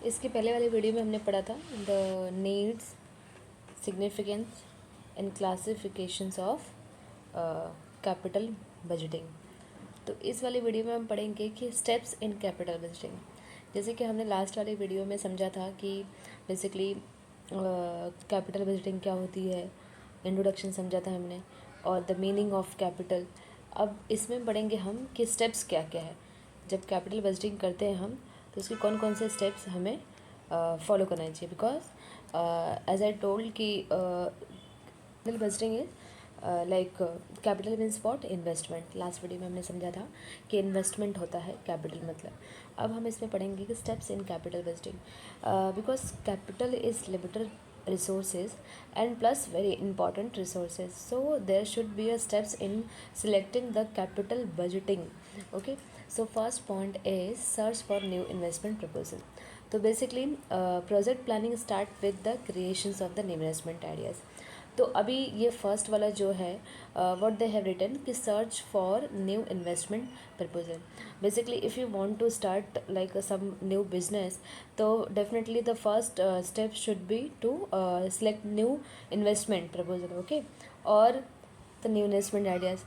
इसके पहले वाले वीडियो में हमने पढ़ा था the needs, significance and classifications of capital budgeting. तो इस वाले वीडियो में हम पढ़ेंगे कि स्टेप्स इन कैपिटल बजटिंग। जैसे कि हमने लास्ट वाले वीडियो में समझा था कि बेसिकली कैपिटल बजटिंग क्या होती है, इंट्रोडक्शन समझा था हमने, और द मीनिंग ऑफ कैपिटल। अब इसमें पढ़ेंगे हम कि स्टेप्स क्या क्या है। जब कैपिटल बजटिंग करते हैं हम, तो उसके कौन कौन से स्टेप्स हमें फॉलो करना चाहिए। बिकॉज एज आई टोल्ड कि capital budgeting is like capital means what, investment. Last video में हमने समझा था कि इन्वेस्टमेंट होता है कैपिटल मतलब। अब हम इसमें पढ़ेंगे कि steps in capital budgeting, because capital is limited resources and plus very important resources, so there should be a steps in selecting the capital budgeting. Okay, so first point is search for new investment proposal. तो basically project planning start with the creations of the investment ideas. तो अभी ये first वाला जो है what they have written कि search for new investment proposal. Basically if you want to start like some new business, तो definitely the first step should be to select new investment proposal. Okay, और the new investment ideas.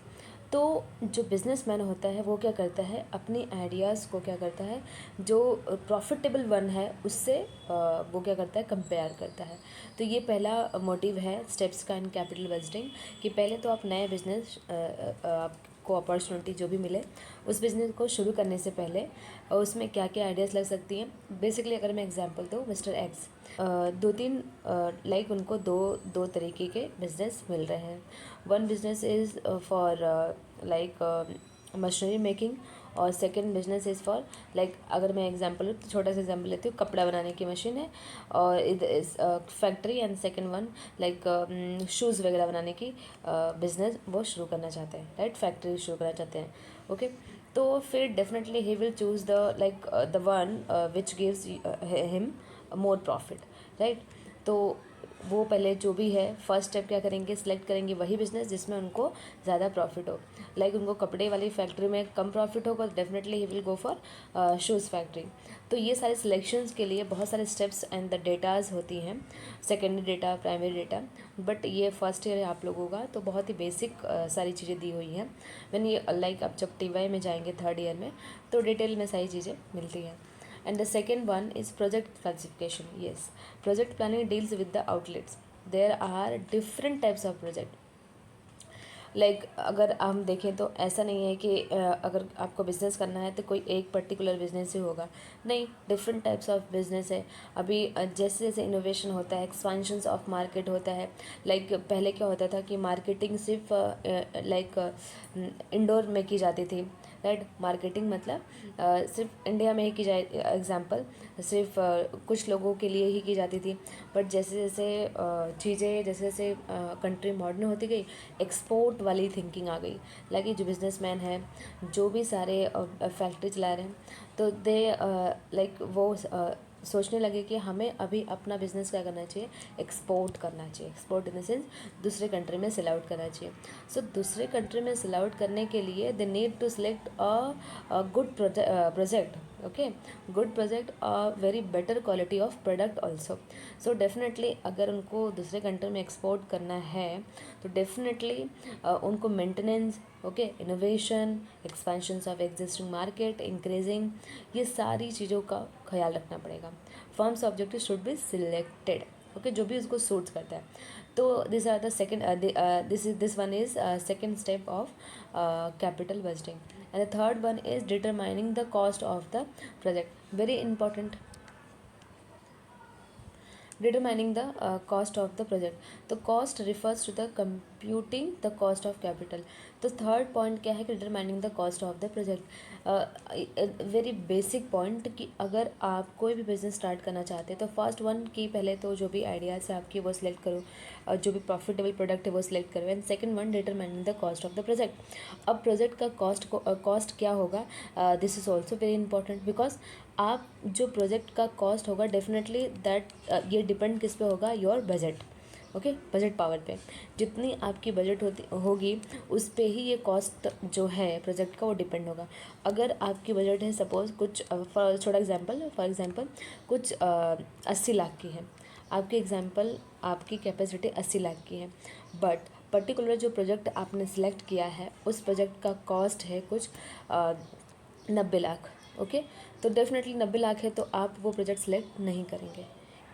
तो जो businessman होता है वो क्या करता है, अपनी आइडियाज़ को क्या करता है, जो प्रॉफिटेबल वन है उससे वो क्या करता है, कंपेयर करता है। तो ये पहला मोटिव है स्टेप्स का इन कैपिटल बजटिंग कि पहले तो आप नए बिजनेस आपको अपॉर्चुनिटी जो भी मिले उस बिज़नेस को शुरू करने से पहले उसमें क्या क्या आइडियाज़ लग सकती हैं। बेसिकली अगर मैं एग्जांपल दूँ, मिस्टर एक्स दो तीन लाइक उनको दो तरीके के बिजनेस मिल रहे हैं। One business is for like machinery making, और second business is for like, अगर मैं एग्जांपल छोटा सा एग्जांपल लेती हूँ, कपड़ा बनाने की मशीन है और is factory, and second one like shoes वगैरह बनाने की बिजनेस वो शुरू करना चाहते हैं, राइट, फैक्ट्री शुरू करना चाहते हैं। ओके, तो फिर definitely he will choose the like the one which gives him more profit, right. तो वो पहले जो भी है फर्स्ट स्टेप क्या करेंगे, सिलेक्ट करेंगे वही बिज़नेस जिसमें उनको ज़्यादा प्रॉफिट हो। लाइक उनको कपड़े वाली फैक्ट्री में कम प्रॉफिट होगा, definitely he will go for shoes factory. तो ये सारे सिलेक्शंस के लिए बहुत सारे स्टेप्स एंड द डेटाज होती हैं, secondary data, primary data. But ये फर्स्ट ईयर है आप लोगों का, तो बहुत ही बेसिक सारी चीज़ें दी हुई हैं। मैन ये लाइक आप जब TY में जाएंगे थर्ड ईयर में, तो डिटेल में सारी चीज़ें मिलती हैं। And the second one is project classification. Yes, project planning deals with the outlets. There are different types of project. Like अगर हम देखें तो ऐसा नहीं है कि अगर आपको बिज़नेस करना है तो कोई एक पर्टिकुलर बिज़नेस ही होगा, नहीं, डिफरेंट टाइप्स ऑफ बिज़नेस है। अभी जैसे जैसे इनोवेशन होता है, एक्सपेंशंस ऑफ मार्केट होता है। लाइक पहले क्या होता था कि मार्केटिंग सिर्फ लाइक इंडोर में की जाती थी, राइट। मार्केटिंग मतलब सिर्फ इंडिया में ही की जाए, एग्जांपल सिर्फ कुछ लोगों के लिए ही की जाती थी। बट जैसे जैसे चीज़ें जैसे जैसे कंट्री मॉडर्न होती गई, एक्सपोर्ट वाली थिंकिंग आ गई। लाइक जो बिजनेसमैन है, जो भी सारे फैक्ट्री चला रहे हैं, तो दे लाइक वो सोचने लगे कि हमें अभी अपना बिजनेस क्या करना चाहिए, एक्सपोर्ट करना चाहिए। एक्सपोर्ट इन द सेंस दूसरे कंट्री में सेल आउट करना चाहिए। सो दूसरे कंट्री में सेल आउट करने के लिए they need to select a good project, okay, good project, very better quality of product also. So definitely अगर उनको दूसरे कंट्री में एक्सपोर्ट करना है तो डेफिनेटली उनको maintenance, okay, innovation, expansions of existing market, increasing, ये सारी चीज़ों का ख्याल रखना पड़ेगा। Firms objective should be selected, okay, जो भी उसको सूट करता है। तो this are the second this one is second step of capital budgeting. And the third one is determining the cost of the project, very important, determining the cost of the project. तो cost refers to the computing the cost of capital. तो third point क्या है कि determining the cost of the project. Very basic point कि अगर आप कोई भी बिजनेस स्टार्ट करना चाहते हैं तो फर्स्ट वन की पहले तो जो भी आइडियाज़ है आपकी वो सिलेक्ट करो, और जो भी प्रॉफिटेबल प्रोडक्ट है वो सिलेक्ट करो। And second one, determining the cost of the project. अब प्रोजेक्ट का कॉस्ट क्या होगा, this is also very important, because आप जो प्रोजेक्ट का कॉस्ट होगा डेफिनेटली दैट ये डिपेंड किस पे होगा, your budget, okay, budget power पे जितनी आपकी बजट होगी उस पे ही ये कॉस्ट जो है प्रोजेक्ट का वो डिपेंड होगा। अगर आपकी बजट है सपोज़ कुछ फॉर एग्जांपल कुछ 80 लाख की है आपकी, आपकी कैपेसिटी 80 लाख की है, बट पर्टिकुलर जो प्रोजेक्ट आपने सिलेक्ट किया है उस प्रोजेक्ट का कॉस्ट है कुछ 90 लाख। ओके, तो डेफिनेटली 90 लाख है तो आप वो प्रोजेक्ट सिलेक्ट नहीं करेंगे।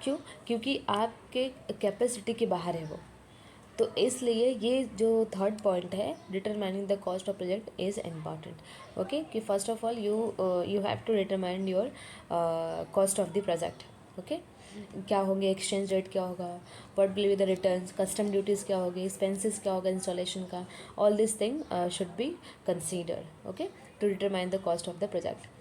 क्यों? क्योंकि आपके कैपेसिटी के बाहर है वो। तो इसलिए ये जो थर्ड पॉइंट है, determining the cost of project is important. Okay, कि first of all you have to determine your cost of the project. Okay, क्या होंगे, एक्सचेंज रेट क्या होगा, what will be the returns, custom duties क्या होगी, expenses क्या होगा installation का, all this thing should be considered. Okay, to determine the cost of the project.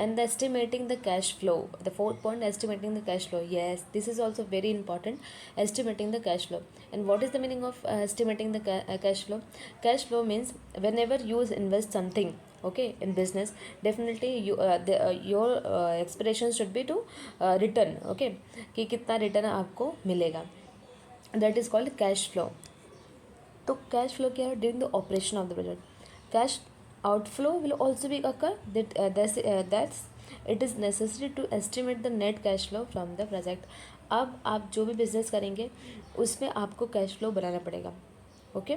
And the estimating the cash flow, the fourth point, estimating the cash flow. Yes, this is also very important, estimating the cash flow. And what is the meaning of estimating the cash flow? Cash flow means whenever you invest something, okay, in business, definitely your expectations should be to return. Okay, कि कितना return आपको मिलेगा, that is called cash flow. तो cash flow क्या है? During the operation of the project cash outflow will also be occur, that's it is necessary to estimate the net cash flow from the project. अब आप जो भी business करेंगे उसमें आपको कैश फ्लो बनाना पड़ेगा। ओके,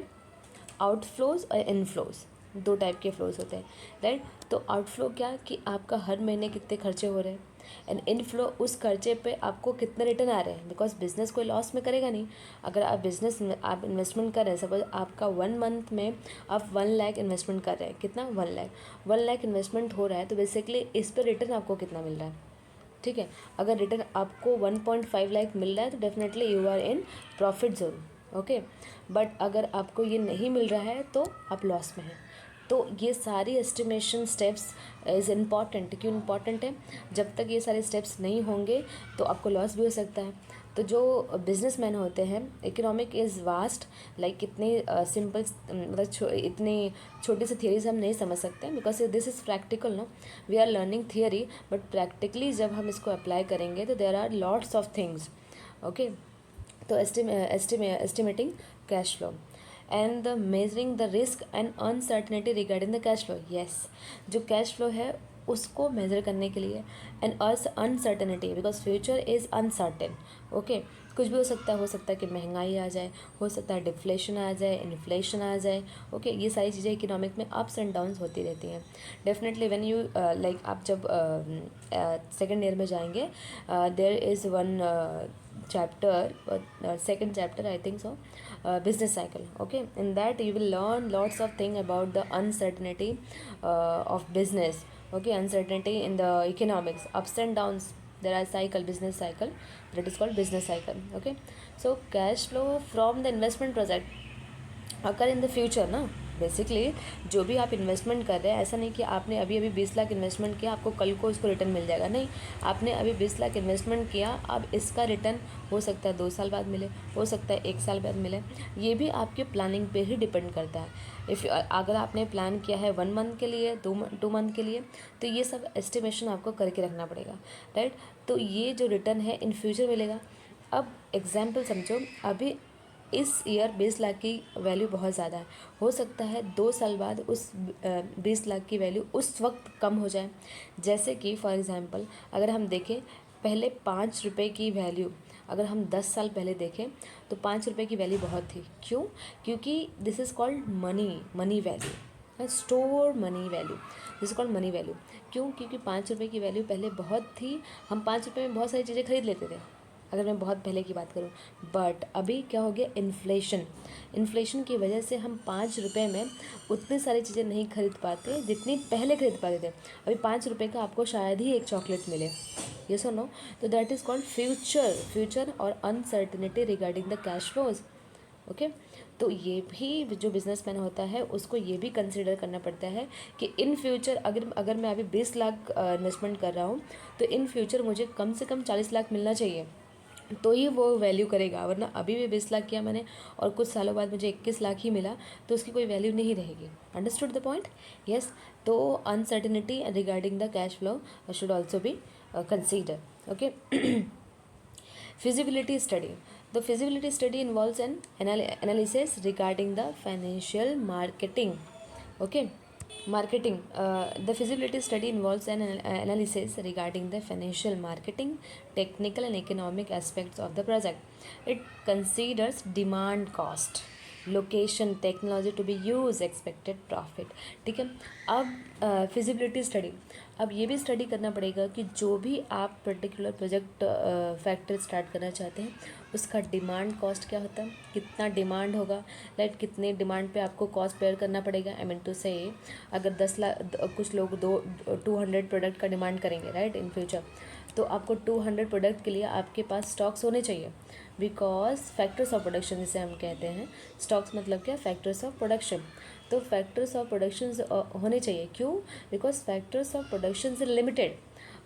आउटफ्लोज और इनफ्लोज दो टाइप के फ्लोज होते हैं, राइट। तो आउटफ्लो क्या कि आपका हर महीने कितने खर्चे हो रहे हैं, एंड इनफ्लो उस खर्चे पे आपको कितने रिटर्न आ रहे हैं, बिकॉज बिजनेस कोई लॉस में करेगा नहीं। अगर आप बिजनेस में आप इन्वेस्टमेंट कर रहे हैं, सपोज आपका 1 मंथ में आप 1 लाख इन्वेस्टमेंट कर रहे हैं, कितना 1 लाख इन्वेस्टमेंट हो रहा है, तो बेसिकली इस पर रिटर्न आपको कितना मिल रहा है, ठीक है। अगर रिटर्न आपको 1.5 लाख मिल रहा है तो definitely you are in profit zone. Okay, but अगर आपको ये नहीं मिल रहा है तो आप लॉस में हैं। तो ये सारी एस्टिमेशन स्टेप्स इज़ इम्पॉर्टेंट। क्यों इम्पॉर्टेंट है? जब तक ये सारे स्टेप्स नहीं होंगे तो आपको लॉस भी हो सकता है। तो जो बिजनेसमैन होते हैं, इकोनॉमिक इज़ वास्ट, लाइक इतनी सिंपल मतलब इतनी छोटी सी थियरीज हम नहीं समझ सकते, because this is practical. No, we are learning theory, but practically जब हम इसको अप्लाई करेंगे तो there are lots of things. Okay, तो estimating cash flow and the measuring the risk and uncertainty regarding the cash flow. Yes, जो cash flow है उसको measure करने के लिए, and uncertainty because future is uncertain. Okay, कुछ भी हो सकता है कि महंगाई आ जाए, हो सकता है डिफ्लेशन आ जाए, इन्फ्लेशन आ जाए। ओके, ये सारी चीज़ें इकोनॉमिक में अप्स एंड डाउन्स होती रहती हैं। डेफिनेटली व्हेन यू लाइक आप जब सेकेंड ईयर में जाएंगे, there is one chapter, second chapter I think so, business cycle. Okay, in that you will learn lots of thing about the uncertainty of business. Okay, uncertainty in the economics, ups and downs, there are cycle, business cycle, that is called business cycle. Okay, so cash flow from the investment project occur in the future ना। Basically जो भी आप investment कर रहे हैं, ऐसा नहीं कि आपने अभी 20 लाख इन्वेस्टमेंट किया आपको कल को उसको रिटर्न मिल जाएगा, नहीं। आपने अभी 20 लाख इन्वेस्टमेंट किया, अब इसका रिटर्न हो सकता है 2 साल बाद मिले, हो सकता है 1 साल बाद मिले। ये भी आपके प्लानिंग पे ही डिपेंड करता है। अगर आपने प्लान किया है 1 मंथ के लिए, 2 मंथ के लिए, तो ये सब एस्टिमेशन आपको करके रखना पड़ेगा, राइट। तो ये जो रिटर्न है इन फ्यूचर मिलेगा। अब एग्जाम्पल समझो, अभी इस ईयर 20 लाख की वैल्यू बहुत ज़्यादा है, हो सकता है 2 साल बाद उस 20 लाख की वैल्यू उस वक्त कम हो जाए। जैसे कि फॉर एग्ज़ाम्पल अगर हम देखें, पहले 5 रुपये की वैल्यू अगर हम 10 साल पहले देखें तो 5 रुपये की वैल्यू बहुत थी। क्यों? क्योंकि this is called money value, store money value, this is called money value. क्यों? क्योंकि 5 रुपये की वैल्यू पहले बहुत थी, हम 5 रुपये में बहुत सारी चीज़ें खरीद लेते थे, अगर मैं बहुत पहले की बात करूं। बट अभी क्या हो गया, इन्फ्लेशन की वजह से हम 5 रुपये में उतनी सारी चीज़ें नहीं खरीद पाते जितनी पहले खरीद पाते थे। अभी 5 रुपये का आपको शायद ही एक चॉकलेट मिले, ये सो नो। तो दैट इज़ कॉल्ड फ्यूचर और uncertainty regarding the cash flows. Okay, तो ये भी जो बिजनेसमैन होता है उसको ये भी कंसिडर करना पड़ता है कि इन फ्यूचर अगर मैं अभी 20 लाख इन्वेस्टमेंट कर रहा हूँ तो इन फ्यूचर मुझे कम से कम 40 लाख मिलना चाहिए, तो ही वो वैल्यू करेगा। वरना अभी भी 20 लाख किया मैंने और कुछ सालों बाद मुझे 21 लाख ही मिला तो उसकी कोई वैल्यू नहीं रहेगी। Understood the point? यस, तो uncertainty regarding the cash flow should also be consider. Okay, feasibility study, The feasibility study involves an analysis regarding the financial marketing. Okay, marketing. The feasibility study involves an analysis regarding the financial marketing, technical and economic aspects of the project. It considers demand, cost, location, technology to be use, expected profit. ठीक है. अब feasibility study, अब ये भी study करना पड़ेगा कि जो भी आप पर्टिकुलर प्रोजेक्ट फैक्ट्री स्टार्ट करना चाहते हैं उसका डिमांड कॉस्ट क्या होता है, कितना डिमांड होगा, लाइक कितने डिमांड पे आपको कॉस्ट पेयर करना पड़ेगा. आई मीन टू से अगर 10 लाख कुछ लोग 200 प्रोडक्ट का डिमांड करेंगे राइट इन फ्यूचर, तो आपको 200 प्रोडक्ट के लिए आपके पास स्टॉक्स होने चाहिए. बिकॉज फैक्टर्स ऑफ प्रोडक्शन जिसे हम कहते हैं, स्टॉक्स मतलब क्या, फैक्टर्स ऑफ प्रोडक्शन. तो फैक्टर्स ऑफ प्रोडक्शन होने चाहिए. क्यों? बिकॉज फैक्टर्स ऑफ प्रोडक्शन से लिमिटेड,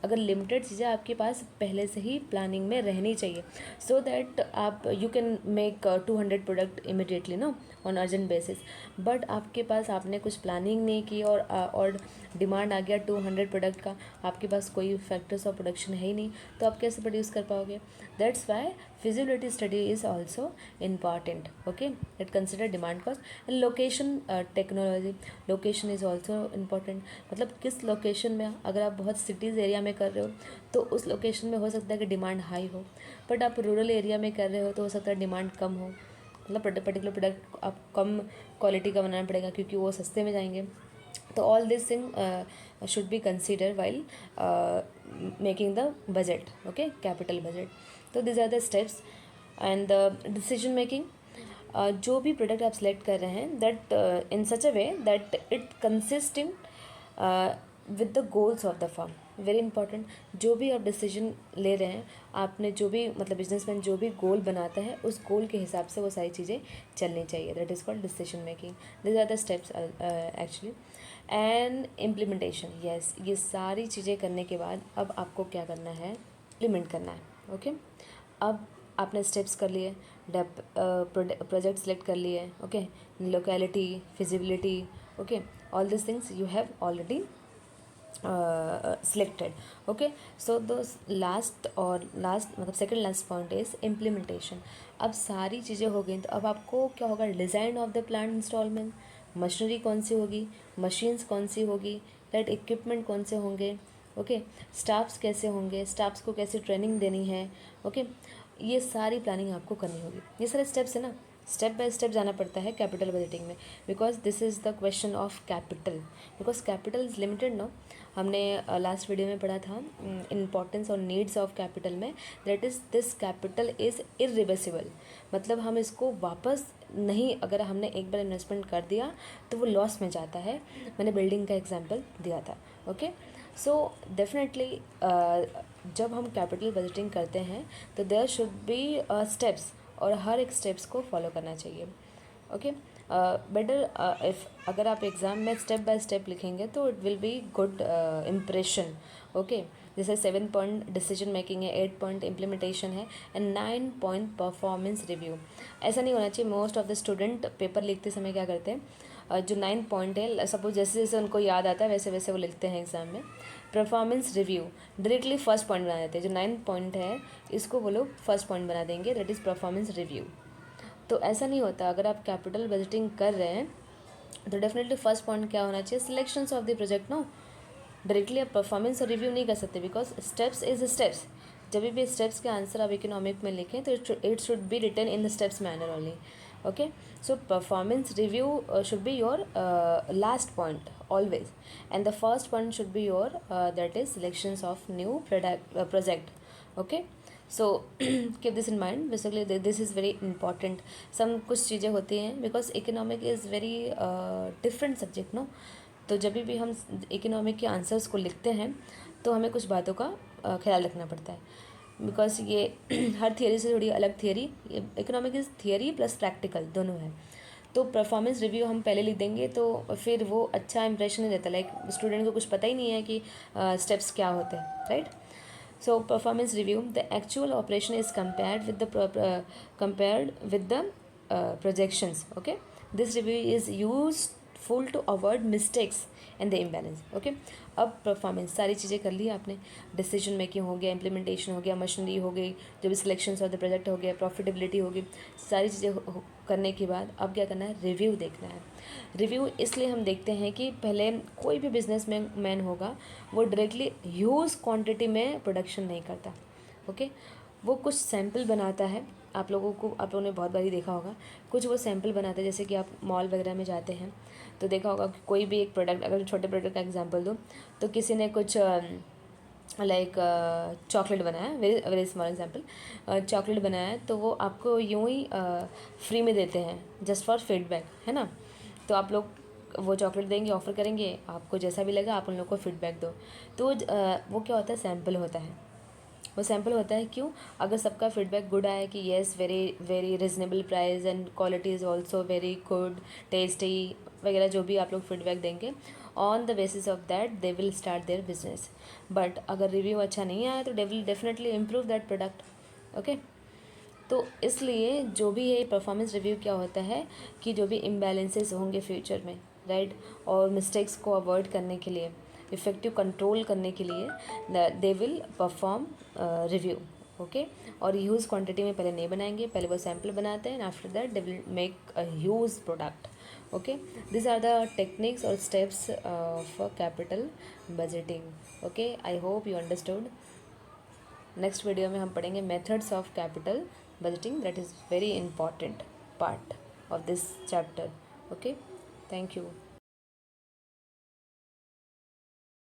अगर लिमिटेड चीज़ें आपके पास पहले से ही प्लानिंग में रहनी चाहिए, सो दैट आप you can make 200 product immediately know on urgent basis. But आपके पास आपने कुछ प्लानिंग नहीं की और डिमांड आ गया 200 प्रोडक्ट का, आपके पास कोई फैक्टर्स ऑफ प्रोडक्शन है ही नहीं, तो आप कैसे प्रोड्यूस कर पाओगे. That's why feasibility study is also important. Okay, it consider demand cost and location, technology. Location is also important. मतलब किस लोकेशन में, अगर आप बहुत सिटीज़ एरिया में कर रहे हो तो उस लोकेशन में हो सकता है कि डिमांड हाई हो, बट आप रूरल एरिया में कर रहे हो तो हो सकता है डिमांड कम हो. मतलब पर्टिकुलर प्रोडक्ट आप कम क्वालिटी का बनाना पड़ेगा क्योंकि वो सस्ते में जाएंगे. तो all this thing should be consider while making the budget. Okay, capital budget. तो this are the steps and the decision making. जो भी प्रोडक्ट आप सेलेक्ट कर रहे हैं that in such a way that it consisting with the goals of the firm. Very important. जो भी आप डिसीजन ले रहे हैं, आपने जो भी मतलब बिजनेसमैन जो भी गोल बनाता है उस गोल के हिसाब से वो सारी चीज़ें चलनी चाहिए. That is called decision making. This are the steps actually. And implementation. Yes, ये सारी चीज़ें करने के बाद अब आपको क्या करना है, इम्प्लीमेंट करना है. ओके, अब आपने स्टेप्स कर लिए, प्रोजेक्ट सेलेक्ट कर लिए. Okay, locality, feasibility. Okay, all this things you have already selected. Okay, so those last मतलब second last point is implementation. अब सारी चीज़ें हो गई तो अब आपको क्या होगा, design of the plant installment, machinery कौन सी होगी, मशीन्स कौन सी होगी, राइट, इक्विपमेंट कौन से होंगे. ओके, स्टाफ्स कैसे होंगे, स्टाफ्स को कैसे ट्रेनिंग देनी है. ओके, ये सारी प्लानिंग आपको करनी होगी. ये सारे स्टेप्स है ना, स्टेप बाय स्टेप जाना पड़ता है कैपिटल बजटिंग में. Because this is the question of capital, because capital is limited no. हमने लास्ट वीडियो में पढ़ा था इम्पॉर्टेंस और नीड्स ऑफ कैपिटल में, that is this capital is irreversible. मतलब हम इसको वापस नहीं, अगर हमने एक बार इन्वेस्टमेंट कर दिया तो वो लॉस में जाता है. मैंने बिल्डिंग का एग्जाम्पल दिया था. ओके, सो डेफिनेटली जब हम कैपिटल बजटिंग करते हैं तो देयर शुड बी स्टेप्स, और हर एक स्टेप्स को फॉलो करना चाहिए. ओके, बेटर इफ़ अगर आप एग्ज़ाम में स्टेप बाय स्टेप लिखेंगे तो it will be good impression. Okay, जैसे 7 पॉइंट डिसीजन मेकिंग है, 8 पॉइंट इम्प्लीमेंटेशन है एंड 9 पॉइंट परफॉर्मेंस रिव्यू. ऐसा नहीं होना चाहिए. Most of the student paper लिखते समय क्या करते हैं, जो 9 पॉइंट है सपोज जैसे जैसे उनको याद आता है वैसे वैसे वो लिखते हैं एग्ज़ाम में. Performance review directly first point बना देते हैं. जो 9 पॉइंट है इसको वो लोग फर्स्ट पॉइंट बना देंगे, दैट इज़ परफॉर्मेंस रिव्यू. तो ऐसा नहीं होता. अगर आप कैपिटल बजटिंग कर रहे हैं तो डेफिनेटली फर्स्ट पॉइंट क्या होना चाहिए, selections of the project. No, directly आप परफॉर्मेंस और रिव्यू नहीं कर सकते बिकॉज स्टेप्स इज स्टेप्स. जब भी स्टेप्स के आंसर आप इकोनॉमिक में लिखें तो it should be written in the steps manner only. Okay, so performance review should be your last point always, and the first one should be your that is selections of new project. Okay, so keep this in mind. Basically this is very important. some कुछ चीज़ें होती हैं because economic is very different subject no. तो जब भी हम economic के answers को लिखते हैं तो हमें कुछ बातों का ख्याल रखना पड़ता है. बिकॉज ये हर थियरी से थोड़ी अलग theory, economic is theory plus practical दोनों है. तो परफॉर्मेंस रिव्यू हम पहले लिख देंगे तो फिर वो अच्छा इंप्रेशन नहीं देता. लाइक स्टूडेंट को कुछ पता ही नहीं है कि स्टेप्स क्या होते हैं, right. So performance review, the actual operation is compared with the projections. Okay, this review is useful to avoid mistakes and the imbalance. Okay, अब परफॉर्मेंस सारी चीज़ें कर ली आपने, डिसीजन मेकिंग हो गया, इम्प्लीमेंटेशन हो गया, मशीनरी हो गई, जो भी सिलेक्शन ऑफ द प्रोजेक्ट हो गया, प्रॉफिटेबिलिटी होगी, सारी चीज़ें करने के बाद अब क्या करना है, रिव्यू देखना है। रिव्यू इसलिए हम देखते हैं कि पहले कोई भी बिजनेस मैन होगा वो डायरेक्टली ह्यूज क्वांटिटी में प्रोडक्शन नहीं करता। ओके, वो कुछ सैंपल बनाता है। आप लोगों ने बहुत बारी देखा होगा, कुछ वो सैंपल बनाते हैं। जैसे कि आप मॉल वगैरह में जाते हैं तो देखा होगा कि कोई भी एक प्रोडक्ट, अगर छोटे प्रोडक्ट का एग्जांपल दूँ तो किसी ने कुछ लाइक चॉकलेट बनाया, very very small example, chocolate बनाया है तो वो आपको यूँ ही फ्री में देते हैं जस्ट फॉर फीडबैक, है ना। तो आप लोग वो चॉकलेट देंगे, ऑफ़र करेंगे, आपको जैसा भी लगा आप उन लोग को फीडबैक दो। तो वो क्या होता है, सैंपल होता है। वो सैंपल होता है क्यों, अगर सबका फीडबैक गुड आया कि yes very very reasonable price and quality is also very good, tasty वगैरह, जो भी आप लोग फीडबैक देंगे, on the basis of that they will start their business. But अगर रिव्यू अच्छा नहीं आया तो they will definitely improve that product. Okay, तो इसलिए जो भी ये परफॉर्मेंस रिव्यू क्या होता है कि जो भी इम्बैलेंसेस होंगे फ्यूचर में, राइट, और मिस्टेक्स को अवॉइड करने के लिए, इफ़ेक्टिव कंट्रोल करने के लिए they will perform review. Okay, और ह्यूज क्वांटिटी में पहले नहीं बनाएंगे, पहले वो सैम्पल बनाते हैं and after that they will make a huge product. Okay, this are the techniques और steps for capital budgeting. Okay, I hope you understood. Next video में हम पढ़ेंगे methods of capital budgeting, that is very important part of this chapter. Okay, thank you.